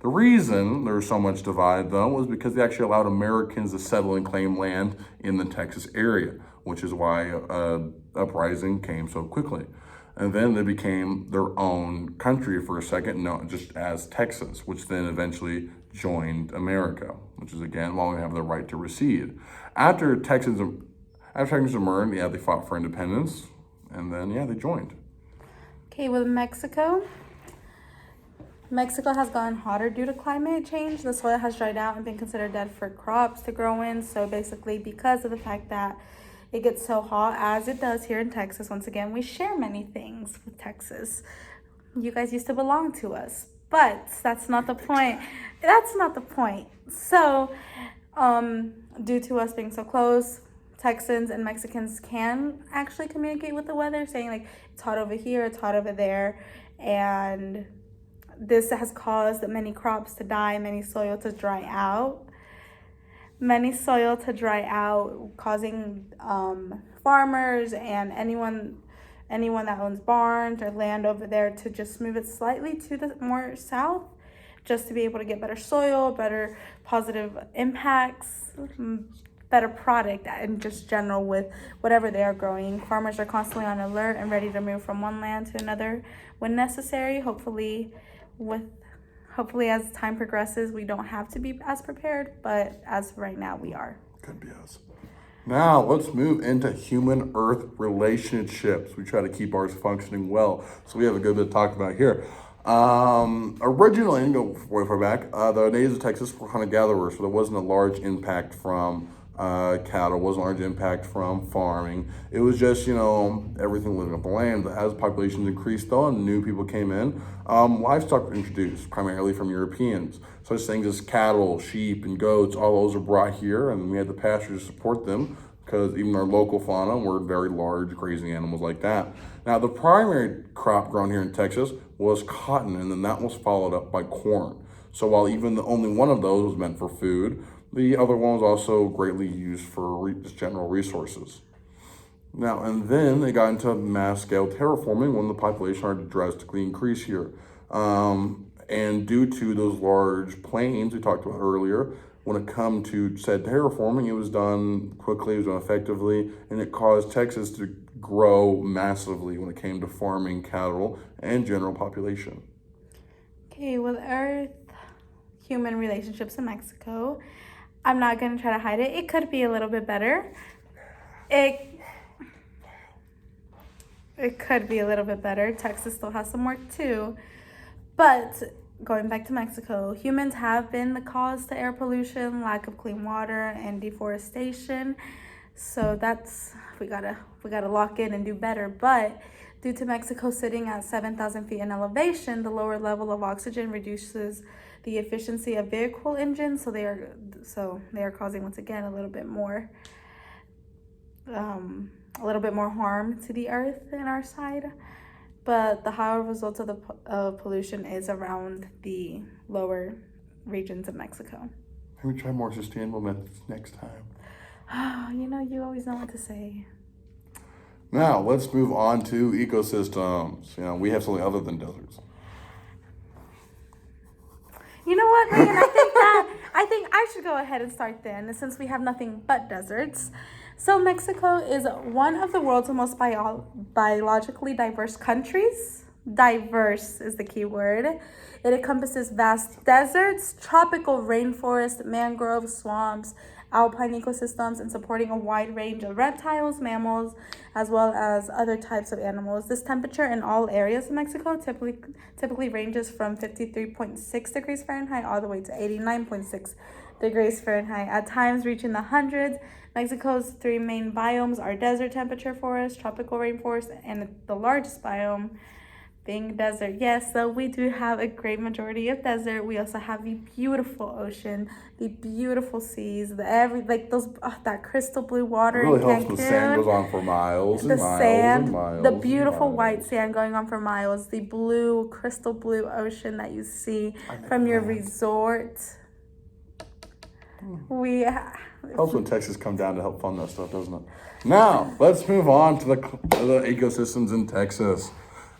The reason there was so much divide, though, was because they actually allowed Americans to settle and claim land in the Texas area, which is why uprising came so quickly. And then they became their own country for a second, not just as Texas, which then eventually joined America, which is again why we have the right to recede. After Texans emerged, they fought for independence, and then they joined. Okay, with Mexico has gotten hotter due to climate change. The soil has dried out and been considered dead for crops to grow in. So basically, because of the fact that it gets so hot as it does here in Texas, once again, we share many things with Texas. You guys used to belong to us, but that's not the point. That's not the point. So, due to us being so close, Texans and Mexicans can actually communicate with the weather, saying like, it's hot over here, it's hot over there. And this has caused many crops to die, many soil to dry out, causing farmers and anyone that owns barns or land over there to just move it slightly to the more south, just to be able to get better soil, better positive impacts, better product in just general with whatever they are growing. Farmers are constantly on alert and ready to move from one land to another when necessary. Hopefully as time progresses, we don't have to be as prepared, but as of right now, we are. Could be us. Now, let's move into human-Earth relationships. We try to keep ours functioning well, so we have a good bit to talk about here. Originally, go way far back, the natives of Texas were hunter-gatherers, so there wasn't a large impact from cattle, wasn't a large impact from farming. It was just, everything living off the land. But as populations increased, though, and new people came in, livestock were introduced, primarily from Europeans. Such things as cattle, sheep, and goats, all those were brought here, and we had the pastures to support them, because even our local fauna were very large grazing animals like that. Now, the primary crop grown here in Texas was cotton, and then that was followed up by corn. So while even only one of those was meant for food, the other one was also greatly used for just general resources. Now, and then they got into mass-scale terraforming when the population started to drastically increase here. And due to those large plains we talked about earlier, when it come to said terraforming, it was done quickly, it was done effectively, and it caused Texas to grow massively when it came to farming, cattle, and general population. Okay, with Earth-human relationships in Mexico, I'm not going to try to hide it. It could be a little bit better. It could be a little bit better. Texas still has some work too. But going back to Mexico, humans have been the cause to air pollution, lack of clean water, and deforestation. So that's we gotta lock in and do better. But due to Mexico sitting at 7,000 feet in elevation, the lower level of oxygen reduces the efficiency of vehicle engines. So they are causing, once again, a little bit more harm to the earth in our side. But the higher result of pollution is around the lower regions of Mexico. Maybe try more sustainable methods next time. You always know what to say. Now, let's move on to ecosystems. We have something other than deserts. You know what, Megan? I think I should go ahead and start then, since we have nothing but deserts. So Mexico is one of the world's most biologically diverse countries. Diverse is the key word. It encompasses vast deserts, tropical rainforests, mangroves, swamps, alpine ecosystems, and supporting a wide range of reptiles, mammals, as well as other types of animals. This temperature in all areas of Mexico typically ranges from 53.6 degrees Fahrenheit all the way to 89.6 degrees Fahrenheit, at times reaching the hundreds. Mexico's three main biomes are desert temperature forest, tropical rainforest, and the largest biome being desert. Yes, so we do have a great majority of desert. We also have the beautiful ocean, the beautiful seas, that crystal blue water. It really in helps Cancun. when the sand goes on for miles and miles. The beautiful white sand going on for miles, the blue, crystal blue ocean that you see from your resort. Helps when Texas come down to help fund that stuff, doesn't it? Now, let's move on to the ecosystems in Texas.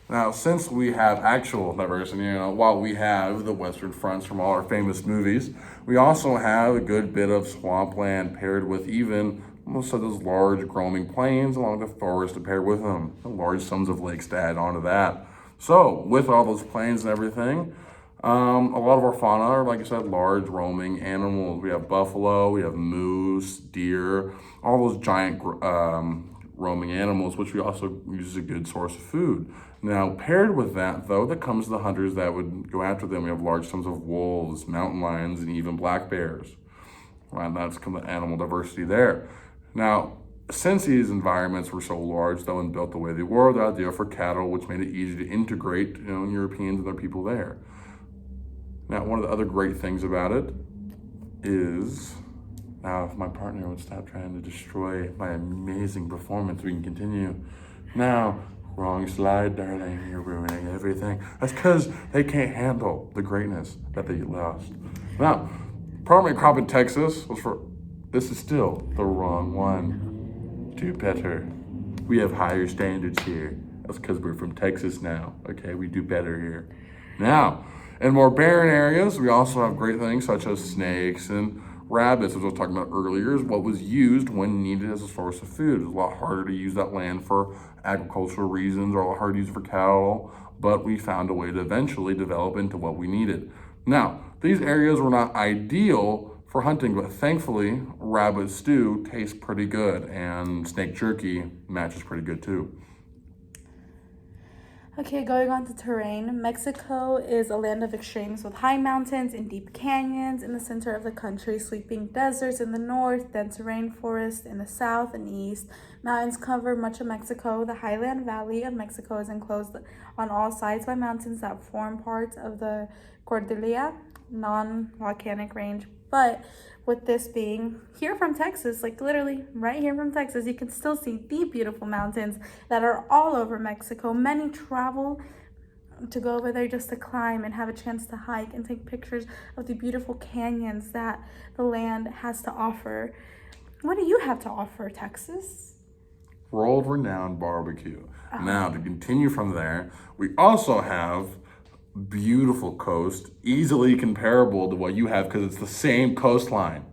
Now, since we have actual diversity, while we have the Western fronts from all our famous movies, we also have a good bit of swampland paired with even most of those large growing plains along the forest to pair with them. The large sums of lakes to add on to that. So, with all those plains and everything, a lot of our fauna are, like I said, large roaming animals. We have buffalo, we have moose, deer, all those giant roaming animals, which we also use as a good source of food. Now, paired with that, though, that comes the hunters that would go after them. We have large sums of wolves, mountain lions, and even black bears. Right, that's kind of animal diversity there. Now, since these environments were so large, though, and built the way they were, the idea for cattle, which made it easy to integrate, Europeans and their people there. Now, one of the other great things about it is, now if my partner would stop trying to destroy my amazing performance, we can continue. Now, wrong slide, darling, you're ruining everything. That's because they can't handle the greatness that they lost. Now, primary crop in Texas was this is still the wrong one. Do better. We have higher standards here. That's because we're from Texas now, okay? We do better here. Now, in more barren areas, we also have great things such as snakes and rabbits, as I was talking about earlier, is what was used when needed as a source of food. It's a lot harder to use that land for agricultural reasons, or a lot harder to use it for cattle, but we found a way to eventually develop into what we needed. Now, these areas were not ideal for hunting, but thankfully, rabbit stew tastes pretty good, and snake jerky matches pretty good too. Okay, going on to terrain. Mexico is a land of extremes with high mountains and deep canyons in the center of the country, sweeping deserts in the north, dense rainforest in the south and east. Mountains cover much of Mexico. The highland valley of Mexico is enclosed on all sides by mountains that form parts of the Cordillera, non-volcanic range. But with this being here from Texas, like literally right here from Texas, you can still see the beautiful mountains that are all over Mexico. Many travel to go over there just to climb and have a chance to hike and take pictures of the beautiful canyons that the land has to offer. What do you have to offer, Texas? World-renowned barbecue. Now, to continue from there, we also have beautiful coast, easily comparable to what you have because it's the same coastline.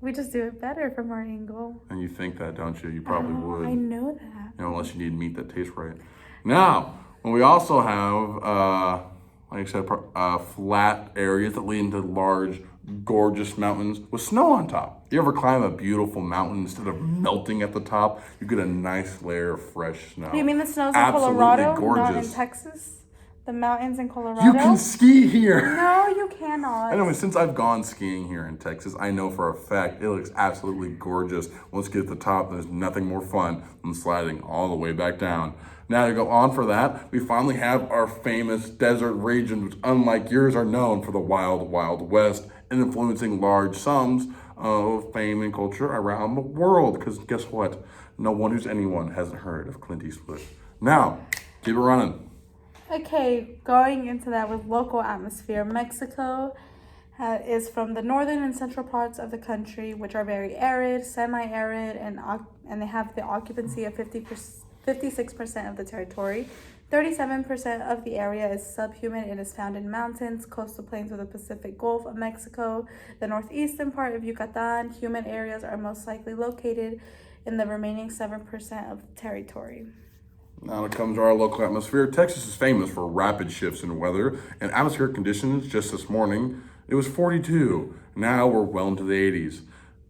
We just do it better from our angle. And you think that, don't you? You probably would. I know that. Unless you need meat that tastes right. Now, we also have, like I said, flat areas that lead into large, gorgeous mountains with snow on top. You ever climb a beautiful mountain, instead of melting at the top, you get a nice layer of fresh snow. You mean the snows in Absolutely Colorado, gorgeous. not in Texas? The mountains in Colorado? You can ski here. No, you cannot. Anyway, since I've gone skiing here in Texas, I know for a fact it looks absolutely gorgeous. Once you get to the top, there's nothing more fun than sliding all the way back down. Now to go on for that, we finally have our famous desert region, which unlike yours are known for the wild, wild west and influencing large sums of fame and culture around the world. Because guess what? No one who's anyone hasn't heard of Clint Eastwood. Now, keep it running. Okay, going into that with local atmosphere, Mexico is from the northern and central parts of the country, which are very arid, semi-arid, and they have the occupancy of 56% of the territory. 37% of the area is subhumid and is found in mountains, coastal plains of the Pacific Gulf of Mexico. The northeastern part of Yucatan, humid areas are most likely located in the remaining 7% of the territory. Now it comes to our local atmosphere. Texas is famous for rapid shifts in weather and atmospheric conditions. Just this morning, it was 42. Now we're well into the 80s.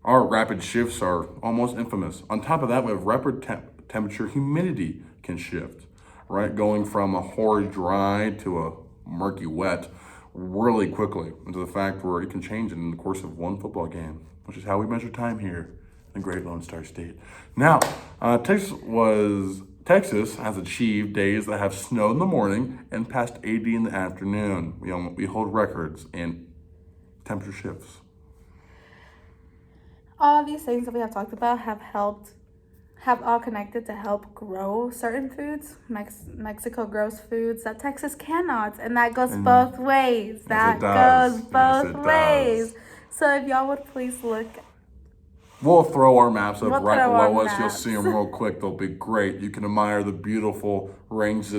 Our rapid shifts are almost infamous. On top of that, we have rapid temperature, humidity can shift, right? Going from a horrid dry to a murky wet really quickly, into the fact where it can change in the course of one football game, which is how we measure time here in the Great Lone Star State. Now, Texas has achieved days that have snowed in the morning and past 80 in the afternoon. We hold records in temperature shifts. All these things that we have talked about have all connected to help grow certain foods. Mexico grows foods that Texas cannot, and that goes both ways. That goes both ways. So if y'all would please look. We'll throw our maps up We'll right throw our below us. You'll maps. see them real quick. They'll be great. You can admire the beautiful ranges